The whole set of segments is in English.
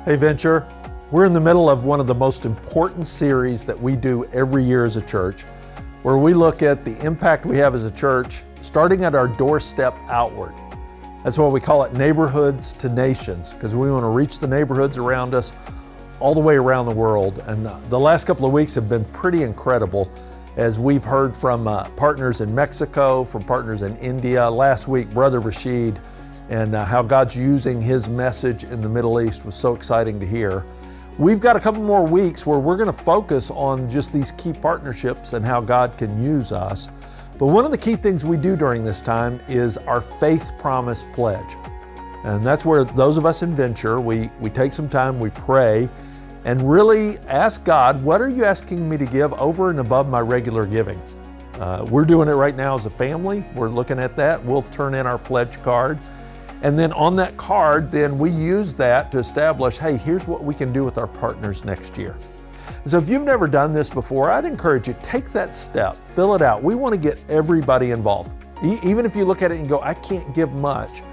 Hey Venture, we're in the middle of one of the most important series that we do every year as a church, where we look at the impact we have as a church, starting at our doorstep outward. That's why we call it Neighborhoods to Nations, because we want to reach the neighborhoods around us all the way around the world. And the last couple of weeks have been pretty incredible as we've heard from partners in Mexico, from partners in India. Last week, Brother Rashid, and how God's using his message in the Middle East was so exciting to hear. We've got a couple more weeks where we're going to focus on just these key partnerships and how God can use us. But one of the key things we do during this time is our Faith Promise Pledge. And that's where those of us in Venture, we take some time, we pray, and really ask God, what are you asking me to give over and above my regular giving? We're doing it right now as a family. We're looking at that. We'll turn in our pledge card. And then on that card, then we use that to establish, hey, here's what we can do with our partners next year. And so if you've never done this before, I'd encourage you, take that step, fill it out. We want to get everybody involved. Even if you look at it and go, I can't give much,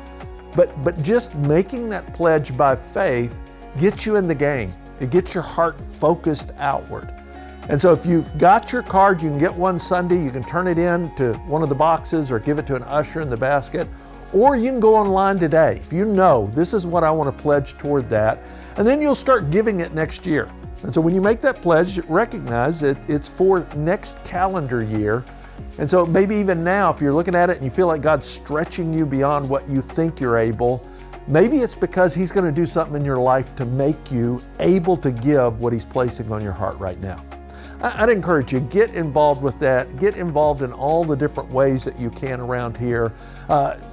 but just making that pledge by faith gets you in the game. It gets your heart focused outward. And so if you've got your card, you can get one Sunday, you can turn it in to one of the boxes or give it to an usher in the basket. Or you can go online today. If you know, this is what I want to pledge toward that, and then you'll start giving it next year. And so when you make that pledge, recognize it's for next calendar year. And so maybe even now, if you're looking at it and you feel like God's stretching you beyond what you think you're able, maybe it's because He's going to do something in your life to make you able to give what He's placing on your heart right now. I'd encourage you, get involved with that. Get involved in all the different ways that you can around here.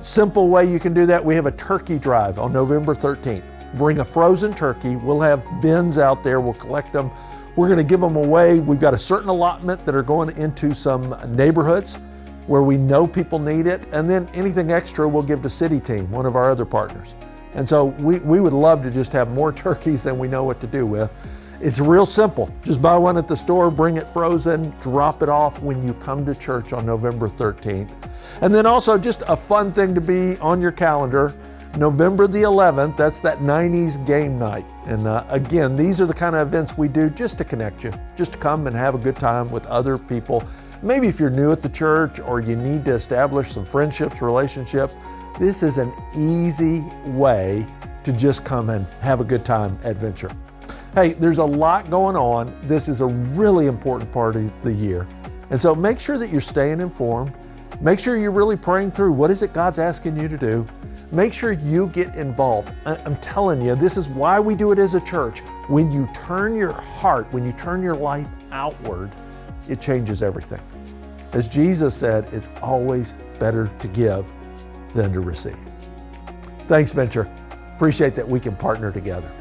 Simple way you can do that, we have a turkey drive on November 13th. Bring a frozen turkey. We'll have bins out there. We'll collect them. We're going to give them away. We've got a certain allotment that are going into some neighborhoods where we know people need it. And then anything extra we'll give to City Team, one of our other partners. And so we would love to just have more turkeys than we know what to do with. It's real simple. Just buy one at the store, bring it frozen, drop it off when you come to church on November 13th. And then also just a fun thing to be on your calendar, November the 11th, that's that 90s game night. And again, these are the kind of events we do just to connect you, just to come and have a good time with other people. Maybe if you're new at the church or you need to establish some friendships, relationships, this is an easy way to just come and have a good time at Venture. Hey, there's a lot going on. This is a really important part of the year. And so make sure that you're staying informed. Make sure you're really praying through what is it God's asking you to do. Make sure you get involved. I'm telling you, this is why we do it as a church. When you turn your heart, when you turn your life outward, it changes everything. As Jesus said, it's always better to give than to receive. Thanks, Venture. Appreciate that we can partner together.